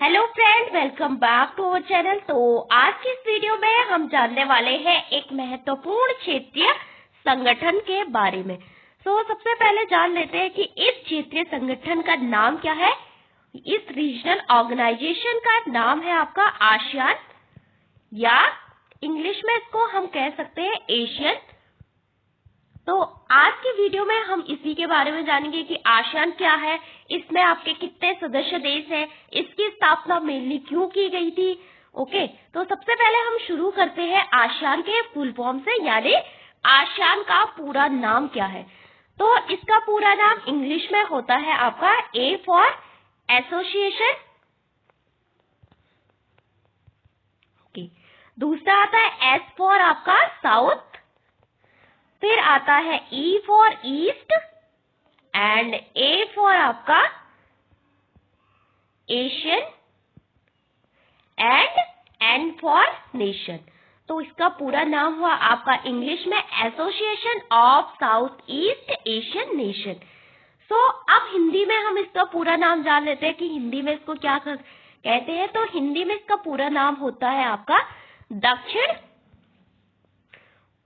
Hello friend, welcome back to our channel. तो आज की इस वीडियो में हम जानने वाले हैं एक महत्वपूर्ण क्षेत्रीय संगठन के बारे में। सबसे पहले जान लेते हैं कि इस क्षेत्रीय संगठन का नाम क्या है। इस रीजनल ऑर्गेनाइजेशन का नाम है आपका आसियान, या इंग्लिश में इसको हम कह सकते हैं एशियन। तो आज की वीडियो में हम इसी के बारे में जानेंगे कि आसियान क्या है, इसमें आपके कितने सदस्य देश हैं, इसकी स्थापना मेनली क्यों की गई थी। ओके, तो सबसे पहले हम शुरू करते हैं आसियान के फुल फॉर्म से, यानी आसियान का पूरा नाम क्या है। तो इसका पूरा नाम इंग्लिश में होता है आपका ए फॉर एसोसिएशन। ओके, दूसरा आता है एस फॉर आपका साउथ, फिर आता है E for east and A for आपका Asian and N for nation. तो इसका पूरा नाम हुआ आपका इंग्लिश में association of south east Asian nation. अब हिंदी में हम इसका पूरा नाम जान लेते हैं कि हिंदी में इसको क्या कहते हैं। तो हिंदी में इसका पूरा नाम होता है आपका दक्षिण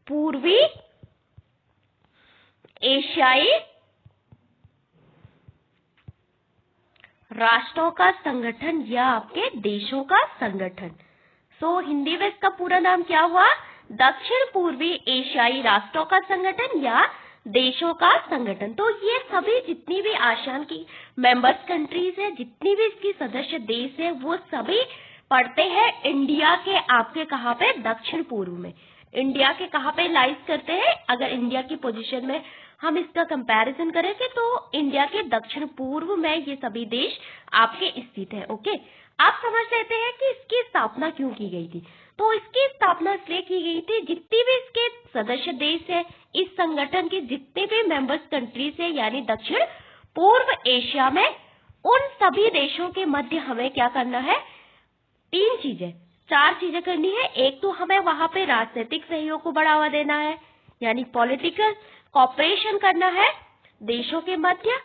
पूर्वी एशियाई राष्ट्रों का संगठन या आपके देशों का संगठन। हिंदी में इसका पूरा नाम क्या हुआ, दक्षिण पूर्वी एशियाई राष्ट्रों का संगठन या देशों का संगठन। तो ये सभी जितनी भी आसियान की मेंबर्स कंट्रीज है, जितनी भी इसकी सदस्य देश है, वो सभी पड़ते हैं इंडिया के आपके कहाँ पे, दक्षिण पूर्व में। इंडिया के कहाँ पे लाइज करते हैं, अगर इंडिया की पोजीशन में हम इसका कंपैरिजन करेंगे तो इंडिया के दक्षिण पूर्व में ये सभी देश आपके स्थित है। ओके, आप समझ लेते हैं कि इसकी स्थापना क्यों की गई थी। तो इसकी स्थापना इसलिए की गई थी, जितनी भी इसके सदस्य देश है, इस संगठन के जितने भी मेंबर्स कंट्रीज है, यानी दक्षिण पूर्व एशिया में, उन सभी देशों के मध्य हमें क्या करना है, चार चीजें करनी है। एक तो हमें वहां पे राजनीतिक सहयोग को बढ़ावा देना है, यानी पॉलिटिकल कॉपरेशन करना है देशों के मध्य,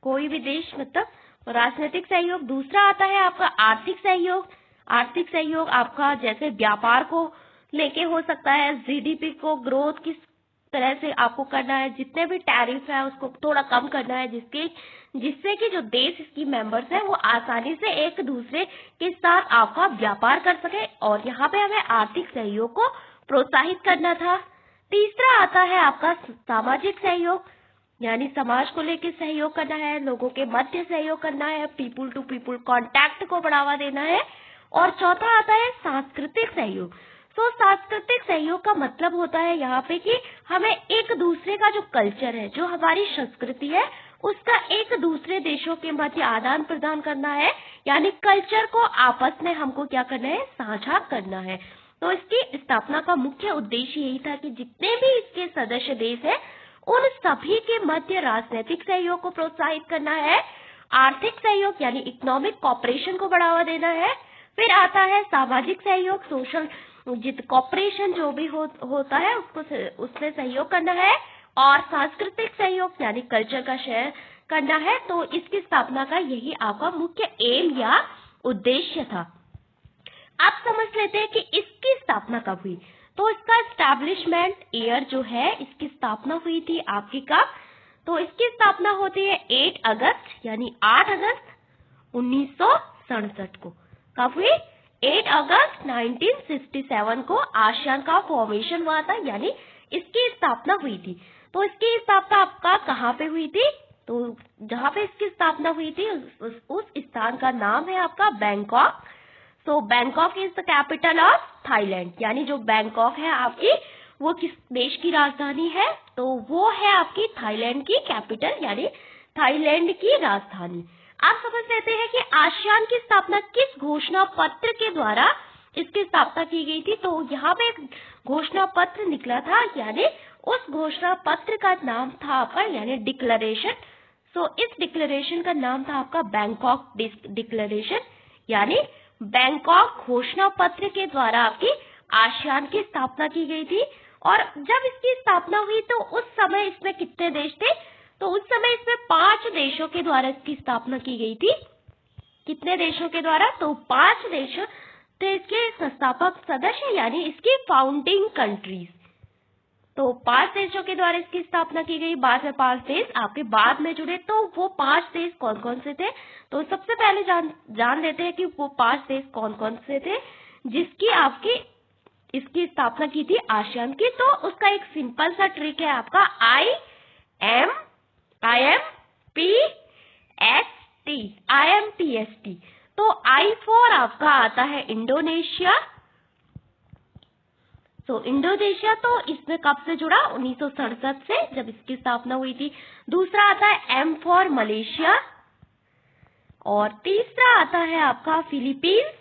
कोई भी देश मतलब राजनीतिक सहयोग। दूसरा आता है आपका आर्थिक सहयोग। आर्थिक सहयोग आपका जैसे व्यापार को लेके हो सकता है, जीडीपी को ग्रोथ किस तरह से आपको करना है, जितने भी टैरिफ है उसको थोड़ा कम करना है, जिससे कि जो देश इसकी मेंबर्स है वो आसानी से एक दूसरे के साथ आपका व्यापार कर सके, और यहाँ पे हमें आर्थिक सहयोग को प्रोत्साहित करना था। तीसरा आता है आपका सामाजिक सहयोग, यानी समाज को लेकर सहयोग करना है, लोगों के मध्य सहयोग करना है, पीपुल टू पीपुल कांटेक्ट को बढ़ावा देना है। और चौथा आता है सांस्कृतिक सहयोग। सांस्कृतिक सहयोग का मतलब होता है यहाँ पे कि हमें एक दूसरे का जो कल्चर है, जो हमारी संस्कृति है, उसका एक दूसरे देशों के मध्य आदान प्रदान करना है, यानी कल्चर को आपस में हमको क्या करना है, साझा करना है। तो इसकी स्थापना का मुख्य उद्देश्य यही था कि जितने भी इसके सदस्य देश है, उन सभी के मध्य राजनीतिक सहयोग को प्रोत्साहित करना है, आर्थिक सहयोग यानी इकोनॉमिक कॉपरेशन को बढ़ावा देना है, फिर आता है सामाजिक सहयोग, सोशल कॉपरेशन जो भी होता है उसको उसमें सहयोग करना है, और सांस्कृतिक सहयोग यानी कल्चर का शेयर करना है। तो इसकी स्थापना का यही आपका मुख्य एम या उद्देश्य था। आप समझ लेते हैं कि इसकी स्थापना कब हुई। तो इसका एस्टैब्लिशमेंट ईयर जो है, इसकी स्थापना हुई थी आपकी कब, तो इसकी स्थापना होती है 8 अगस्त यानी 8 अगस्त 1967 को। कब हुई, 8 अगस्त 1967 को आसियान का फॉर्मेशन हुआ था, यानी इसकी स्थापना हुई थी। तो इसकी स्थापना आपका कहाँ पे हुई थी, तो जहाँ पे इसकी स्थापना हुई थी उस स्थान का नाम है आपका Bangkok. Bangkok is the capital of Thailand, यानी जो बैंकॉक है आपकी, वो किस देश की राजधानी है, तो वो है आपकी थाईलैंड की कैपिटल, यानी थाईलैंड की राजधानी। आप समझ लेते हैं कि आसियान की स्थापना किस घोषणा पत्र के द्वारा इसकी स्थापना की गई थी। तो यहाँ पे एक घोषणा पत्र निकला था, यानी उस घोषणा पत्र का नाम था आपका, यानी डिक्लेरेशन। इस डिक्लेरेशन का नाम था आपका बैंकॉक डिक्लेरेशन, यानी बैंकॉक घोषणा पत्र के द्वारा आपकी आसियान की स्थापना की गई थी। और जब इसकी स्थापना हुई तो उस समय इसमें कितने देश थे, तो उस समय इसमें 5 देशों के द्वारा इसकी स्थापना की गई थी। कितने देशों के द्वारा? तो 5 देश थे इसके संस्थापक सदस्य, यानी इसकी फाउंडिंग कंट्रीज। तो 5 देशों के द्वारा इसकी स्थापना की गई। बाद में 5 देश आपके बाद में जुड़े, तो वो 5 देश कौन कौन से थे? तो सबसे पहले जान लेते हैं कि वो 5 देश कौन कौन से थे जिसकी आपकी इसकी स्थापना की थी आसियान की। तो उसका एक सिंपल सा ट्रिक है आपका IMPST। तो I फॉर आपका आता है इंडोनेशिया। तो इंडोनेशिया तो इसमें कब से जुड़ा? 1967 से, जब इसकी स्थापना हुई थी। दूसरा आता है M फॉर मलेशिया, और तीसरा आता है आपका फिलीपींस।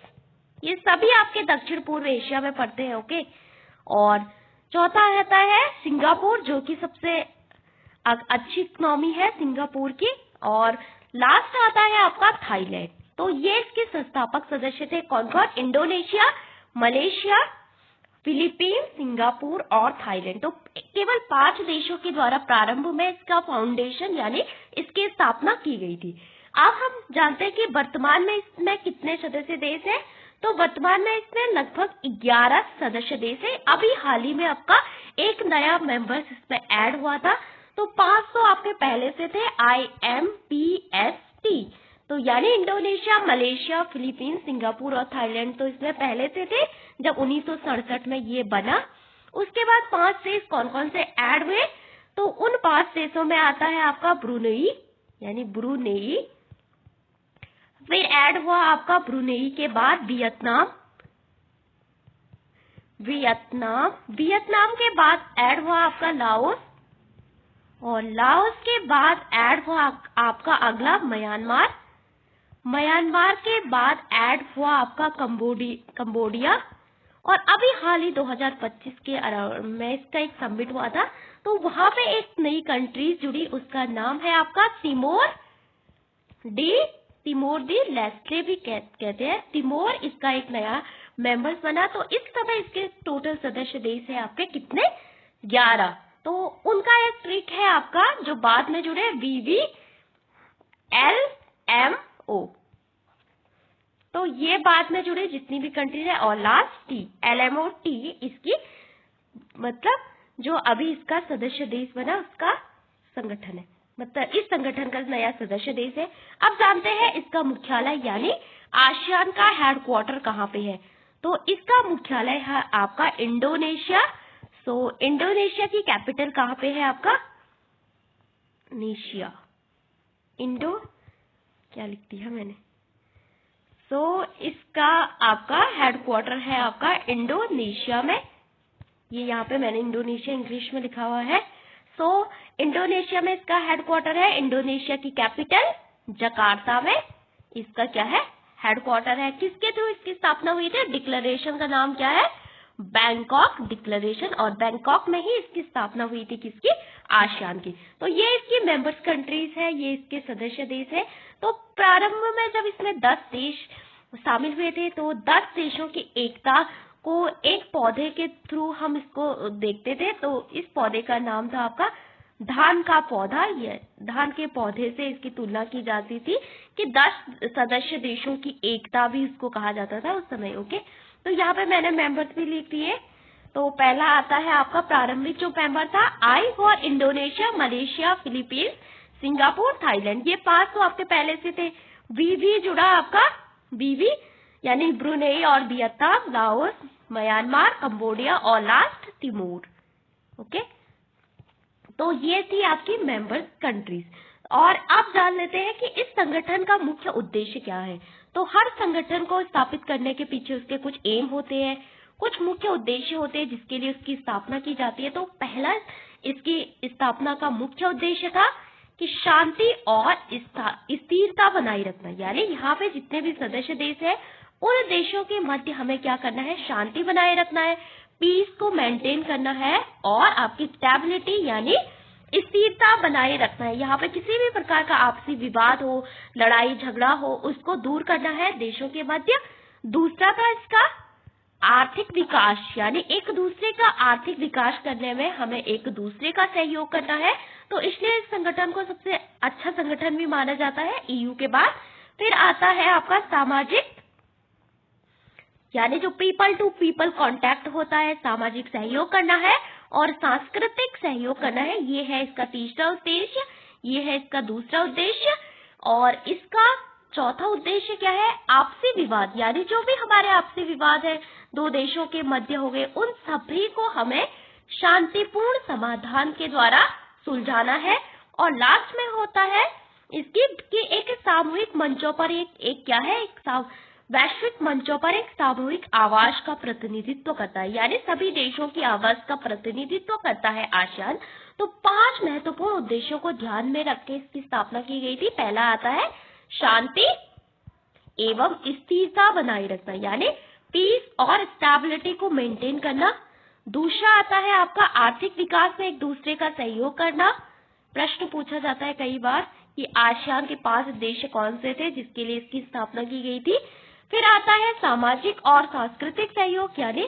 ये सभी आपके दक्षिण पूर्व एशिया में पड़ते हैं, ओके। और चौथा आता है सिंगापुर, जो कि सबसे अच्छी इकोनॉमी है सिंगापुर की। और लास्ट आता है आपका थाईलैंड। तो ये इसके संस्थापक सदस्य थे कौन कौन? इंडोनेशिया, मलेशिया, फिलीपींस, सिंगापुर और थाईलैंड। तो केवल 5 देशों के द्वारा प्रारंभ में इसका फाउंडेशन यानी इसकी स्थापना की गई थी। अब हम जानते हैं कि वर्तमान में इसमें कितने सदस्य देश हैं। तो वर्तमान में इसमें लगभग 11 सदस्य देश है। अभी हाल ही में आपका एक नया मेंबर्स इसमें ऐड हुआ था। तो 5 तो आपके पहले से थे IMPST। तो यानी इंडोनेशिया, मलेशिया, फिलीपींस, सिंगापुर और थाईलैंड तो इसमें पहले से थे जब 1967 में ये बना। उसके बाद 5 देश कौन कौन से ऐड हुए? तो उन 5 देशों में आता है आपका ब्रुनेई, यानी ब्रुनेई। फिर ऐड हुआ आपका ब्रुनेई के बाद वियतनाम के बाद ऐड हुआ आपका लाओस, और लाओस के बाद ऐड हुआ आपका अगला म्यांमार के बाद ऐड हुआ आपका कंबोडिया। और अभी हाल ही 2025 के अराउंड में इसका एक समिट हुआ था, तो वहां पे एक नई कंट्री जुड़ी, उसका नाम है आपका तिमोर दी लेस्टे भी कहते हैं। तिमोर इसका एक नया मेंबर्स बना। तो इस समय इसके टोटल सदस्य देश है आपके कितने? 11। तो उनका एक ट्रिक है आपका जो बाद में जुड़े, VVLMO। तो ये बाद में जुड़े जितनी भी कंट्रीज है। और लास्ट LMOT इसकी मतलब जो अभी इसका सदस्य देश बना उसका संगठन है, मतलब इस संगठन का नया सदस्य देश है। अब जानते हैं इसका मुख्यालय यानी आसियान का हेडक्वार्टर कहाँ पे है। तो इसका मुख्यालय है आपका इंडोनेशिया। सो इंडोनेशिया की कैपिटल कहाँ पे है आपका? नेशिया। क्या लिख दिया मैंने? इसका आपका हेडक्वार्टर है आपका इंडोनेशिया में। ये यहाँ पे मैंने इंडोनेशिया इंग्लिश में लिखा हुआ है। इंडोनेशिया में इसका हेडक्वार्टर है। इंडोनेशिया की कैपिटल जकार्ता में इसका क्या है? हेडक्वार्टर है। किसके थ्रू इसकी स्थापना हुई थी? डिक्लेरेशन का नाम क्या है? Bangkok declaration. और बैंकॉक में ही इसकी स्थापना हुई थी किसकी? आसियान की। तो ये इसकी मेंबर्स कंट्रीज है, ये इसके सदस्य देश है। तो प्रारंभ में जब इसमें 10 देश शामिल हुए थे, तो 10 देशों की एकता को एक पौधे के थ्रू हम इसको देखते थे। तो इस पौधे का नाम था आपका धान का पौधा। ये धान के पौधे से इसकी तुलना की जाती थी कि 10 सदस्य देशों की एकता भी इसको कहा जाता था उस समय, ओके। तो यहाँ पे मैंने मेंबर्स भी लिख दिए। तो पहला आता है आपका प्रारंभिक जो मेंबर था I for Indonesia, Malaysia, Philippines, Singapore, Thailand. ये 5 तो आपके पहले से थे। VV जुड़ा आपका BV यानी ब्रुनेई और वियतनाम, लाओस, म्यांमार, कंबोडिया और लास्ट तिमोर, ओके। तो ये थी आपकी मेंबर कंट्रीज। और अब जान लेते हैं कि इस संगठन का मुख्य उद्देश्य क्या है। तो हर संगठन को स्थापित करने के पीछे उसके कुछ एम होते हैं, कुछ मुख्य उद्देश्य होते हैं जिसके लिए उसकी स्थापना की जाती है। तो पहला इसकी स्थापना का मुख्य उद्देश्य था कि शांति और स्थिरता बनाए रखना, यानी यहाँ पे जितने भी सदस्य देश है उन देशों के मध्य हमें क्या करना है? शांति बनाए रखना है, पीस को मेंटेन करना है और आपकी स्टेबिलिटी यानी स्थिरता बनाए रखना है। यहाँ पे किसी भी प्रकार का आपसी विवाद हो, लड़ाई झगड़ा हो, उसको दूर करना है देशों के मध्य। दूसरा था इसका आर्थिक विकास, यानी एक दूसरे का आर्थिक विकास करने में हमें एक दूसरे का सहयोग करना है। तो इसलिए इस संगठन को सबसे अच्छा संगठन भी माना जाता है EU के बाद। फिर आता है आपका सामाजिक, यानी जो पीपल टू पीपल कांटेक्ट होता है, सामाजिक सहयोग करना है और सांस्कृतिक सहयोग करना है। ये है इसका तीसरा उद्देश्य, ये है इसका दूसरा उद्देश्य। और इसका चौथा उद्देश्य क्या है? आपसी विवाद, यानी जो भी हमारे आपसी विवाद है दो देशों के मध्य हो गए, उन सभी को हमें शांतिपूर्ण समाधान के द्वारा सुलझाना है। और लास्ट में होता है इसकी कि एक सामूहिक मंचों पर एक क्या है, वैश्विक मंचों पर एक सामूहिक आवाज का प्रतिनिधित्व करता है, यानी सभी देशों की आवाज का प्रतिनिधित्व करता है आसियान। तो 5 महत्वपूर्ण उद्देश्यों को ध्यान में रख के इसकी स्थापना की गई थी। पहला आता है शांति एवं स्थिरता बनाए रखना, यानी पीस और स्टेबिलिटी को मेंटेन करना। दूसरा आता है आपका आर्थिक विकास में एक दूसरे का सहयोग करना। प्रश्न पूछा जाता है कई बार कि आसियान के 5 उद्देश्य कौन से थे जिसके लिए इसकी स्थापना की गई थी। फिर आता है सामाजिक और सांस्कृतिक सहयोग, यानी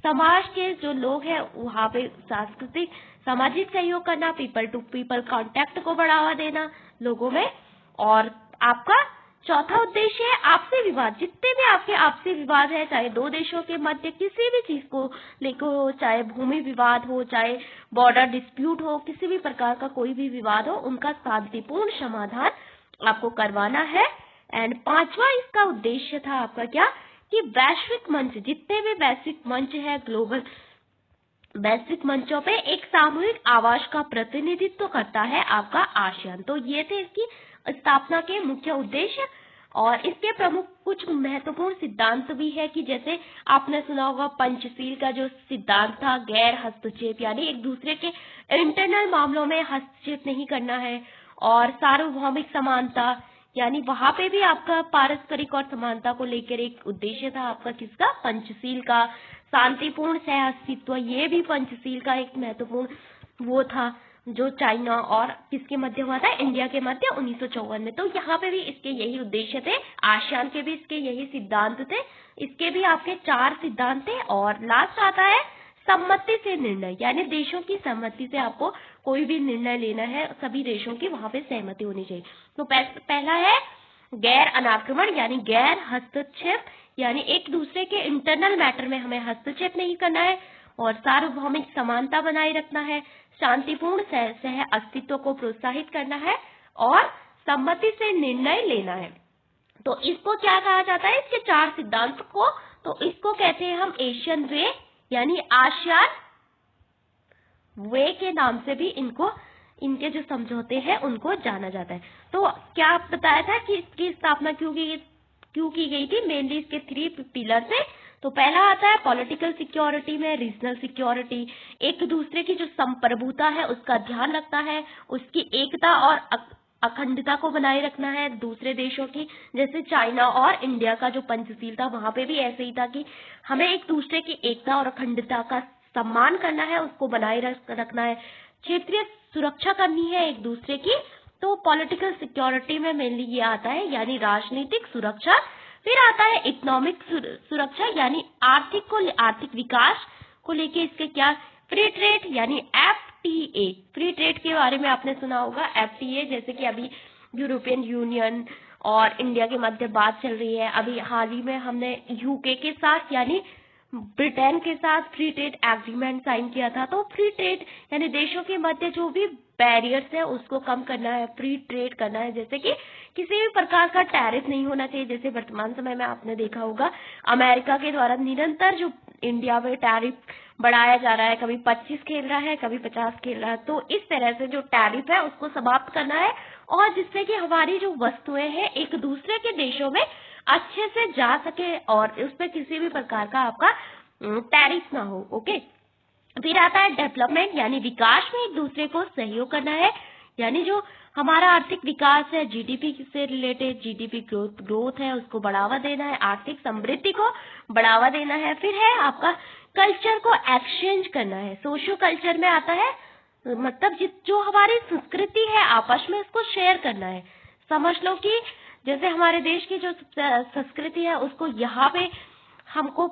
समाज के जो लोग हैं वहाँ पे सांस्कृतिक सामाजिक सहयोग करना, पीपल टू पीपल कांटेक्ट को बढ़ावा देना लोगों में। और आपका चौथा उद्देश्य है आपसी विवाद, जितने भी आपके आपसी विवाद है, चाहे दो देशों के मध्य किसी भी चीज को लेकर हो, चाहे भूमि विवाद हो, चाहे बॉर्डर डिस्प्यूट हो, किसी भी प्रकार का कोई भी विवाद हो, उनका शांतिपूर्ण समाधान आपको करवाना है। एंड 5वां इसका उद्देश्य था आपका क्या, कि वैश्विक मंच, जितने भी वैश्विक मंच है, ग्लोबल वैश्विक मंचों पे एक सामूहिक आवाज का प्रतिनिधित्व करता है आपका आसियान। तो ये थे इसकी स्थापना के मुख्य उद्देश्य। और इसके प्रमुख कुछ महत्वपूर्ण सिद्धांत भी है कि जैसे आपने सुना होगा पंचशील का जो सिद्धांत था, गैर हस्तक्षेप, यानी एक दूसरे के इंटरनल मामलों में हस्तक्षेप नहीं करना है। और सार्वभौमिक समानता, यानी वहां पे भी आपका पारस्परिक और समानता को लेकर एक उद्देश्य था आपका किसका, पंचशील का। शांतिपूर्ण सह अस्तित्व, ये भी पंचशील का एक महत्वपूर्ण वो था जो चाइना और किसके मध्य हुआ था, इंडिया के मध्य 1954 में। तो यहाँ पे भी इसके यही उद्देश्य थे, आसियान के भी इसके यही सिद्धांत थे। इसके भी आपके 4 सिद्धांत थे। और लास्ट आता है सम्मति से निर्णय, यानी देशों की सहमति से आपको कोई भी निर्णय लेना है, सभी देशों की वहां पे सहमति होनी चाहिए। तो पहला है गैर अनाक्रमण, यानी गैर हस्तक्षेप, यानी एक दूसरे के इंटरनल मैटर में हमें हस्तक्षेप नहीं करना है। और सार्वभौमिक समानता बनाए रखना है, शांतिपूर्ण सह अस्तित्व को प्रोत्साहित करना है और सम्मति से निर्णय लेना है। तो इसको क्या कहा जाता है, इसके 4 सिद्धांत को, तो इसको कहते हैं हम एशियन वे, यानी आसियान वे के नाम से भी इनको, इनके जो समझौते हैं उनको जाना जाता है। तो क्या बताया था कि इसकी स्थापना क्यों की गई थी, मेनली इसके 3 पिलर थे। तो पहला आता है पॉलिटिकल सिक्योरिटी में रीजनल सिक्योरिटी, एक दूसरे की जो संप्रभुता है उसका ध्यान रखता है, उसकी एकता और अखंडता को बनाए रखना है दूसरे देशों की। जैसे चाइना और इंडिया का जो पंचशील था, वहां पे भी ऐसे ही था कि हमें एक दूसरे की एकता और अखंडता का सम्मान करना है, उसको बनाए रखना है। क्षेत्रीय सुरक्षा करनी है एक दूसरे की, तो पॉलिटिकल सिक्योरिटी में मेनली ये आता है, यानी राजनीतिक सुरक्षा। फिर आता है इकोनॉमिक सुरक्षा, यानी आर्थिक विकास को लेके इसके क्या, फ्री ट्रेड, यानी FTA, फ्री ट्रेड के बारे में आपने सुना होगा। FTA जैसे कि अभी यूरोपियन यूनियन और इंडिया के मध्य बात चल रही है। अभी हाल ही में हमने UK के साथ, यानी ब्रिटेन के साथ फ्री ट्रेड एग्रीमेंट साइन किया था। तो फ्री ट्रेड यानी देशों के मध्य जो भी बैरियर्स है उसको कम करना है, फ्री ट्रेड करना है। जैसे कि किसी भी प्रकार का टैरिफ नहीं होना चाहिए। जैसे वर्तमान समय में आपने देखा होगा अमेरिका के द्वारा निरंतर जो इंडिया में टैरिफ बढ़ाया जा रहा है, कभी 25 खेल रहा है, कभी 50 खेल रहा है। तो इस तरह से जो टैरिफ है उसको समाप्त करना है, और जिससे कि हमारी जो वस्तुएं हैं एक दूसरे के देशों में अच्छे से जा सके और उस पर किसी भी प्रकार का आपका टैरिफ ना हो। ओके, फिर आता है डेवलपमेंट, यानी विकास में एक दूसरे को सहयोग करना है, यानी जो हमारा आर्थिक विकास है, GDP से रिलेटेड GDP ग्रोथ है, उसको बढ़ावा देना है, आर्थिक समृद्धि को बढ़ावा देना है। फिर है आपका कल्चर को एक्सचेंज करना है, सोशियो कल्चर में आता है, मतलब जो हमारी संस्कृति है आपस में उसको शेयर करना है। समझ लो कि जैसे हमारे देश की जो संस्कृति है उसको यहाँ पे हमको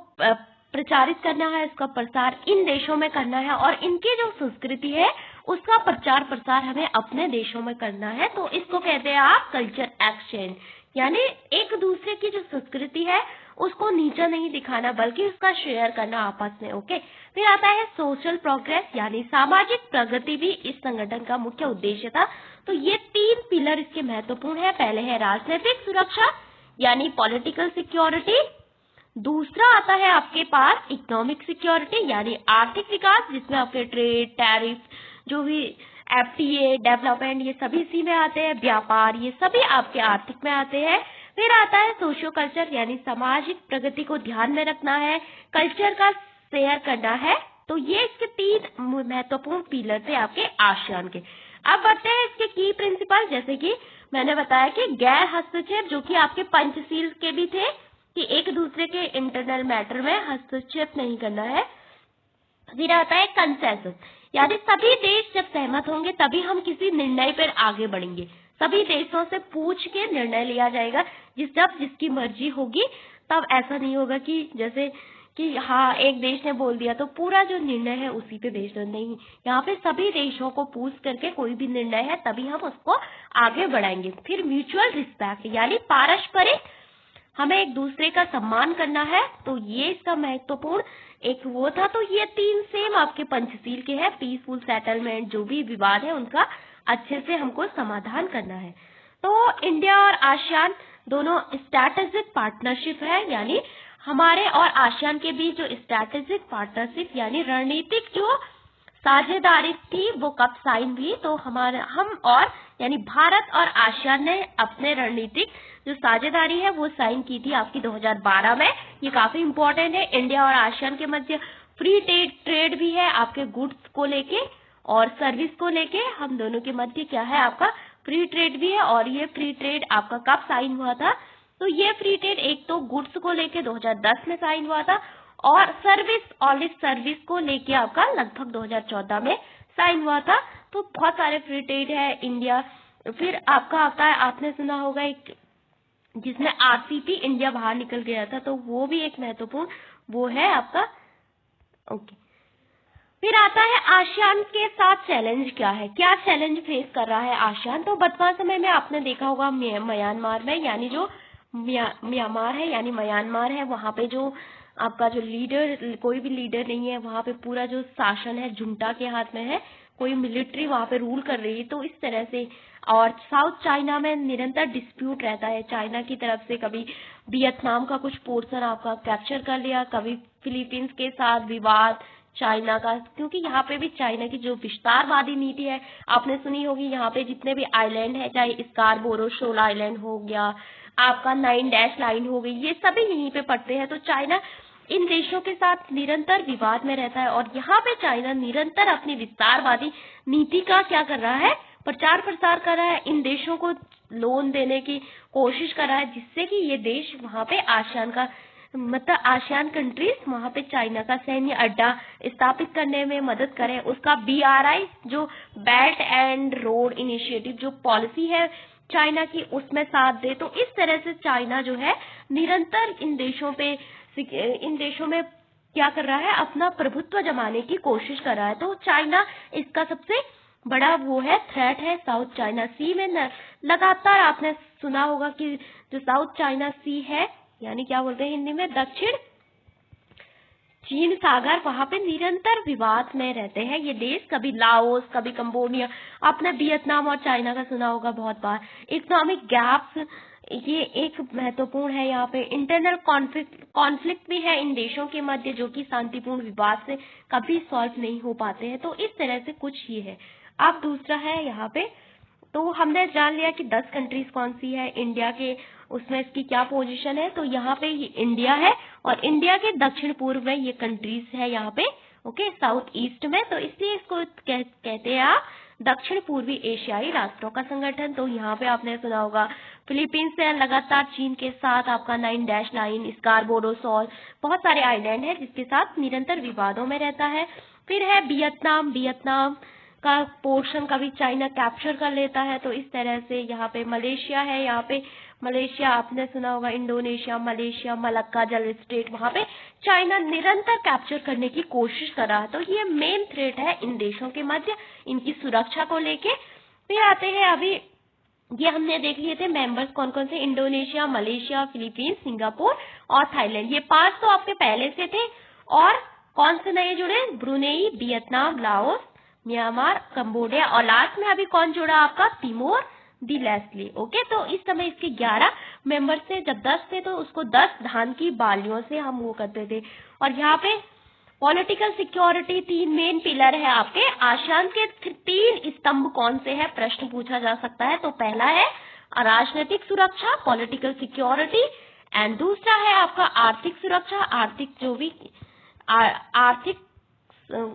प्रचारित करना है, उसका प्रसार इन देशों में करना है, और इनकी जो संस्कृति है उसका प्रचार प्रसार हमें अपने देशों में करना है। तो इसको कहते हैं आप कल्चर एक्सचेंज, यानी एक दूसरे की जो संस्कृति है उसको नीचा नहीं दिखाना बल्कि उसका शेयर करना आपस में। ओके, फिर आता है सोशल प्रोग्रेस यानी सामाजिक प्रगति भी इस संगठन का मुख्य उद्देश्य था। तो ये 3 पिलर इसके महत्वपूर्ण है। पहले है राजनीतिक सुरक्षा यानी पॉलिटिकल सिक्योरिटी, दूसरा आता है आपके पास इकोनॉमिक सिक्योरिटी यानी आर्थिक विकास, जिसमें आपके ट्रेड, टैरिफ, जो भी FTA, डेवलपमेंट, ये सभी इसी में आते हैं, व्यापार, ये सभी आपके आर्थिक में आते हैं। फिर आता है सोशियो कल्चर यानी सामाजिक प्रगति को ध्यान में रखना है, कल्चर का शेयर करना है। तो ये इसके 3 महत्वपूर्ण पिलर थे आपके आसियान के। अब बढ़ते हैं इसके की प्रिंसिपल, जैसे कि मैंने बताया कि गैर हस्तक्षेप, जो कि आपके पंचशील के भी थे कि एक दूसरे के इंटरनल मैटर में हस्तक्षेप नहीं करना है। फिर आता है कंसेंसस यानी सभी देश जब सहमत होंगे तभी हम किसी निर्णय पर आगे बढ़ेंगे। सभी देशों से पूछ के निर्णय लिया जाएगा, जब जिसकी मर्जी होगी। तब ऐसा नहीं होगा कि जैसे कि हाँ एक देश ने बोल दिया तो पूरा जो निर्णय है उसी पे बेस्ड नहीं। यहाँ पे सभी देशों को पूछ करके कोई भी निर्णय है तभी हम उसको आगे बढ़ाएंगे। फिर म्यूचुअल रिस्पेक्ट यानी पारस्परिक, हमें एक दूसरे का सम्मान करना है। तो ये इसका महत्वपूर्ण एक वो था। तो ये 3 सेम आपके पंचशील के हैं। पीसफुल सेटलमेंट, जो भी विवाद है उनका अच्छे से हमको समाधान करना है। तो इंडिया और आसियान दोनों स्ट्रैटेजिक पार्टनरशिप है, यानी हमारे और आसियान के बीच जो स्ट्रैटेजिक पार्टनरशिप यानी रणनीतिक जो साझेदारी थी वो कब साइन हुई, तो हम और यानी भारत और आसियान ने अपने रणनीतिक जो साझेदारी है वो साइन की थी आपकी 2012 में। ये काफी इम्पोर्टेंट है। इंडिया और आसियान के मध्य फ्री ट्रेड भी है आपके गुड्स को लेके और सर्विस को लेके। हम दोनों के मध्य क्या है आपका फ्री ट्रेड भी है। और ये फ्री ट्रेड आपका कब साइन हुआ था, तो ये फ्री ट्रेड एक तो गुड्स को लेके 2010 में साइन हुआ था और सर्विस को लेके आपका लगभग 2014 में साइन हुआ था। तो बहुत सारे फ्री ट्रेड है इंडिया। फिर आपका आता है, आपने सुना होगा एक जिसमें RCEP इंडिया बाहर निकल गया था, तो वो भी एक महत्वपूर्ण वो है आपका। ओके, फिर आता है आसियान के साथ चैलेंज क्या है, क्या चैलेंज फेस कर रहा है आसियान। तो वर्तमान समय में आपने देखा होगा म्यांमार में, यानी जो म्यांमार है यानी म्यांमार है, वहां पे जो आपका जो लीडर, कोई भी लीडर नहीं है वहां पे, पूरा जो शासन है जुंटा के हाथ में है, कोई मिलिट्री वहां पे रूल कर रही है। तो इस तरह से और साउथ चाइना में निरंतर डिस्प्यूट रहता है चाइना की तरफ से। कभी वियतनाम का कुछ पोर्शन आपका कैप्चर कर लिया, कभी फिलीपींस के साथ विवाद चाइना का, क्योंकि यहाँ पे भी चाइना की जो विस्तारवादी नीति है आपने सुनी होगी। यहाँ पे जितने भी आइलैंड है, चाहे स्कारबोरो शोल आइलैंड हो गया, आपका 9 डैश लाइन हो गई, ये सभी यहीं पे पड़ते हैं। तो चाइना इन देशों के साथ निरंतर विवाद में रहता है और यहाँ पे चाइना निरंतर अपनी विस्तारवादी नीति का क्या कर रहा है, प्रचार प्रसार कर रहा है। इन देशों को लोन देने की कोशिश कर रहा है, जिससे कि ये देश वहाँ पे आसियान का मतलब आसियान कंट्रीज वहाँ पे चाइना का सैन्य अड्डा स्थापित करने में मदद करें। उसका BRI जो बेल्ट एंड रोड इनिशिएटिव जो पॉलिसी है चाइना की, उसमें साथ दे। तो इस तरह से चाइना जो है निरंतर इन देशों में क्या कर रहा है, अपना प्रभुत्व जमाने की कोशिश कर रहा है। तो चाइना इसका सबसे बड़ा वो है, थ्रेट है साउथ चाइना सी में। लगातार आपने सुना होगा कि जो साउथ चाइना सी है, यानी क्या बोलते हैं हिंदी में, दक्षिण चीन सागर, वहां पे निरंतर विवाद में रहते हैं ये देश। कभी लाओस, कभी कंबोडिया, आपने वियतनाम और चाइना का सुना होगा बहुत बार। इकोनॉमिक गैप्स ये एक महत्वपूर्ण है। यहाँ पे इंटरनल कॉन्फ्लिक्ट भी है इन देशों के मध्य, जो कि शांतिपूर्ण विवाद से कभी सॉल्व नहीं हो पाते हैं। तो इस तरह से कुछ ये है। अब दूसरा है यहाँ पे, तो हमने जान लिया कि 10 कंट्रीज कौन सी है इंडिया के, उसमें इसकी क्या पोजीशन है। तो यहाँ पे ये इंडिया है और इंडिया के दक्षिण पूर्व में ये कंट्रीज है यहाँ पे, ओके, साउथ ईस्ट में। तो इसलिए इसको कहते हैं आप दक्षिण पूर्वी एशियाई राष्ट्रों का संगठन। तो यहाँ पे आपने सुना होगा फिलीपींस से लगातार चीन के साथ आपका 9 डैश लाइन, स्कारबोरो शोल, बहुत सारे आइलैंड है जिसके साथ निरंतर विवादों में रहता है। फिर है वियतनाम का पोर्शन कभी चाइना कैप्चर कर लेता है। तो इस तरह से यहाँ पे मलेशिया है, यहाँ पे मलेशिया आपने सुना होगा, इंडोनेशिया, मलेशिया, मलक्का जल स्टेट, वहाँ पे चाइना निरंतर कैप्चर करने की कोशिश कर रहा है। तो ये मेन थ्रेट है इन देशों के मध्य, इनकी सुरक्षा को लेके। फिर आते हैं अभी ये हमने देख लिए थे मेंबर्स कौन कौन से, इंडोनेशिया, मलेशिया, फिलीपींस, सिंगापुर और थाईलैंड। ये 5 तो आपके पहले से थे। और कौन से नए जुड़े, Brunei, Vietnam, Laos, Myanmar, Cambodia और लास्ट में अभी कौन जुड़ा आपका, तिमोर दी लेस्ली। ओके, तो इस समय इसके 11 मेंबर थे। जब 10 थे तो उसको 10 धान की बालियों से हम वो करते थे। और यहाँ पे पॉलिटिकल सिक्योरिटी 3 मेन पिलर है आपके। आसियान के 3 स्तंभ कौन से हैं, प्रश्न पूछा जा सकता है। तो पहला है राजनीतिक सुरक्षा, पॉलिटिकल सिक्योरिटी, एंड दूसरा है आपका आर्थिक सुरक्षा, आर्थिक जो भी आर्थिक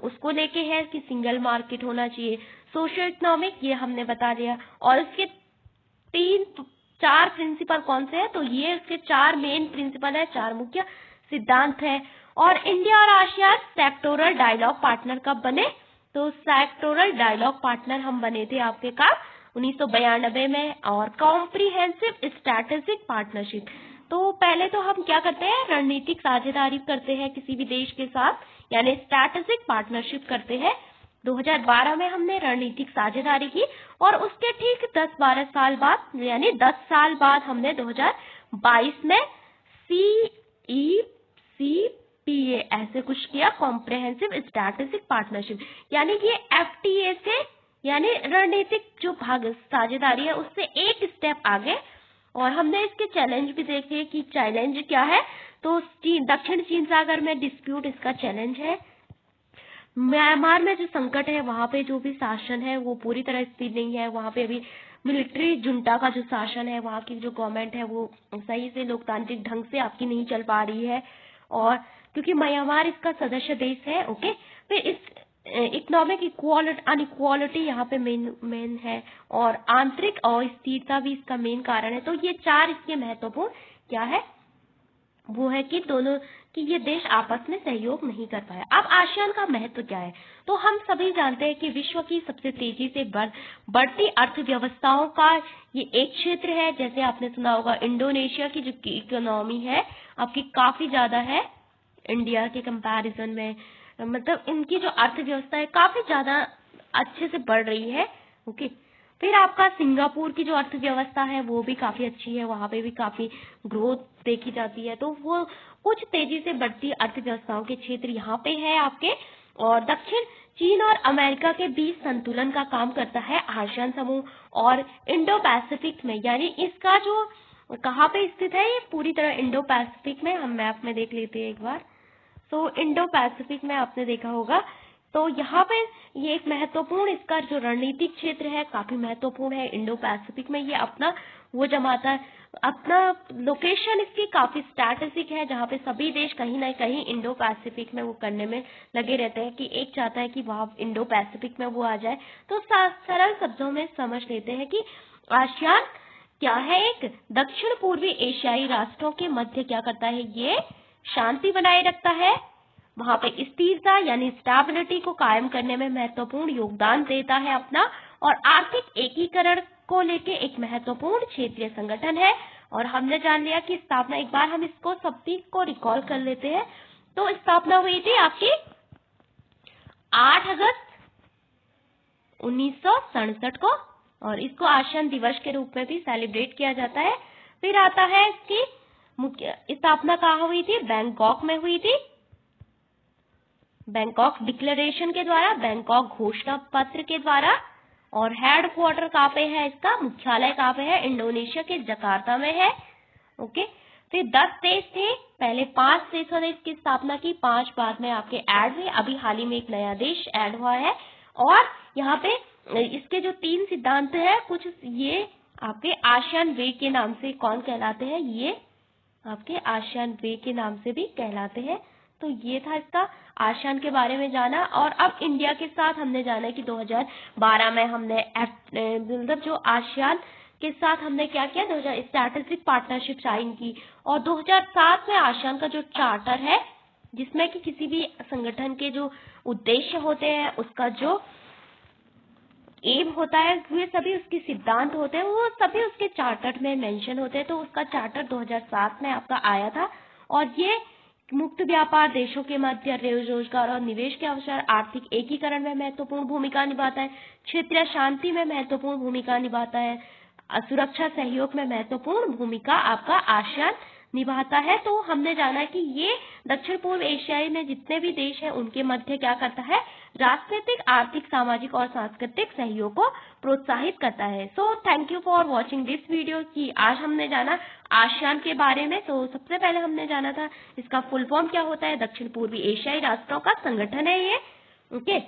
उसको लेके है कि सिंगल मार्केट होना चाहिए। सोशियो इकोनॉमिक, ये हमने बता दिया। और इसके 4 प्रिंसिपल कौन से हैं, तो ये इसके 4 मेन प्रिंसिपल है, 4 मुख्य सिद्धांत है। और इंडिया और आसियान सेक्टोरल डायलॉग पार्टनर कब बने, तो सेक्टोरल डायलॉग पार्टनर हम बने थे आपके कब, 1992 में। और कॉम्प्रिहेंसिव स्ट्रैटेजिक पार्टनरशिप, तो पहले तो हम क्या करते हैं, रणनीतिक साझेदारी करते हैं किसी भी देश के साथ, यानी स्ट्रैटेजिक पार्टनरशिप करते हैं। 2012 में हमने रणनीतिक साझेदारी की और उसके ठीक 10-12 साल बाद, यानी 10 साल बाद हमने 2022 में CECPA ऐसे कुछ किया, कॉम्प्रिहेंसिव स्ट्रैटेजिक पार्टनरशिप। यानी कि FTA से, यानी रणनीतिक जो भाग साझेदारी है उससे एक स्टेप आगे। और हमने इसके चैलेंज भी देखे कि चैलेंज क्या है, तो दक्षिण चीन सागर में डिस्प्यूट इसका चैलेंज है। म्यांमार में जो संकट है, वहां पे जो भी शासन है वो पूरी तरह स्थिर नहीं है। वहां पे अभी मिलिट्री जुंटा का जो शासन है, वहां की जो गवर्नमेंट है वो सही से लोकतांत्रिक ढंग से आपकी नहीं चल पा रही है। और क्योंकि म्यांमार इसका सदस्य देश है, ओके, फिर इस इकोनॉमिक अनइक्वालिटी यहाँ पे मेन है। और आंतरिक अस्थिरता भी इसका मेन कारण है। तो ये 4 इसके महत्वपूर्ण क्या है, वो है कि दोनों कि ये देश आपस में सहयोग नहीं कर पाए। अब आसियान का महत्व क्या है, तो हम सभी जानते हैं कि विश्व की सबसे तेजी से बढ़ती अर्थव्यवस्थाओं का ये एक क्षेत्र है। जैसे आपने सुना होगा, इंडोनेशिया की जो इकोनॉमी है आपकी काफी ज्यादा है इंडिया के कंपैरिजन में, मतलब इनकी जो अर्थव्यवस्था है काफी ज्यादा अच्छे से बढ़ रही है। ओके, फिर आपका सिंगापुर की जो अर्थव्यवस्था है वो भी काफी अच्छी है, वहां पे भी काफी ग्रोथ देखी जाती है। तो वो कुछ तेजी से बढ़ती अर्थव्यवस्थाओं के क्षेत्र यहाँ पे है आपके। और दक्षिण चीन और अमेरिका के बीच संतुलन का काम करता है आसियान समूह। और इंडो पैसिफिक में, यानी इसका जो कहाँ पे स्थित है, ये पूरी तरह इंडो पैसिफिक में, हम मैप में देख लेते हैं एक बार। तो इंडो पैसिफिक में आपने देखा होगा, तो यहाँ पे ये एक महत्वपूर्ण, इसका जो रणनीतिक क्षेत्र है काफी महत्वपूर्ण है इंडो पैसिफिक में। ये अपना वो जमाता है, अपना लोकेशन इसकी काफी स्ट्रैटेजिक है, जहाँ पे सभी देश कहीं ना कहीं इंडो पैसिफिक में वो करने में लगे रहते हैं कि एक चाहता है कि वहाँ इंडो पैसिफिक में वो आ जाए। तो सरल शब्दों में समझ लेते हैं कि आसियान क्या है, एक दक्षिण पूर्वी एशियाई राष्ट्रों के मध्य क्या करता है, ये शांति बनाए रखता है, वहां पे स्थिरता यानी स्टेबिलिटी को कायम करने में महत्वपूर्ण योगदान देता है अपना, और आर्थिक एकीकरण को लेके एक महत्वपूर्ण क्षेत्रीय संगठन है। और हमने जान लिया कि स्थापना, एक बार हम इसको सभी को रिकॉल कर लेते हैं। तो स्थापना हुई थी आपकी 8 अगस्त 1967 को, और इसको आसियान दिवस के रूप में भी सेलिब्रेट किया जाता है। फिर आता है इसकी मुख्य स्थापना कहाँ हुई थी, बैंकॉक में हुई थी, बैंकॉक डिक्लेरेशन के द्वारा, बैंकॉक घोषणा पत्र के द्वारा। और हेडक्वार्टर कहाँ पे है, इसका मुख्यालय कहाँ पे है, इंडोनेशिया के जकार्ता में है। ओके, फिर 10 देश थे, पहले 5 देशों ने इसकी स्थापना की, 5 बाद में आपके ऐड हुए, अभी हाल ही में एक नया देश ऐड हुआ है। और यहाँ पे इसके जो 3 सिद्धांत है, कुछ ये आपके आसियान वे के नाम से कौन कहलाते हैं, ये आपके आसियान वे के नाम से भी कहलाते हैं। तो ये था इसका आसियान के बारे में जाना। और अब इंडिया के साथ हमने जाना कि 2012 में हमने मतलब जो आसियान के साथ हमने क्या किया, 2000 स्ट्रैटेजिक पार्टनरशिप साइन की। और 2007 में आसियान का जो चार्टर है, जिसमें कि किसी भी संगठन के जो उद्देश्य होते हैं, उसका जो एम होता है, वे सभी उसके सिद्धांत होते हैं, वो सभी उसके चार्टर में मेंशन होते हैं। तो उसका चार्टर 2007 में आपका आया था। और ये मुक्त व्यापार देशों के मध्य रोजगार और निवेश के अवसर, आर्थिक एकीकरण में महत्वपूर्ण भूमिका निभाता है, क्षेत्रीय शांति में महत्वपूर्ण भूमिका निभाता है, सुरक्षा सहयोग में महत्वपूर्ण भूमिका आपका आसियान निभाता है। तो हमने जाना कि ये दक्षिण पूर्व एशियाई में जितने भी देश हैं उनके मध्य क्या करता है, राजनीतिक, आर्थिक, सामाजिक और सांस्कृतिक सहयोग को प्रोत्साहित करता है। So thank you for watching this video कि आज हमने जाना आसियान के बारे में। तो सबसे पहले हमने जाना था इसका फुल फॉर्म क्या होता है, दक्षिण पूर्वी एशियाई राष्ट्रों का संगठन है ये। ओके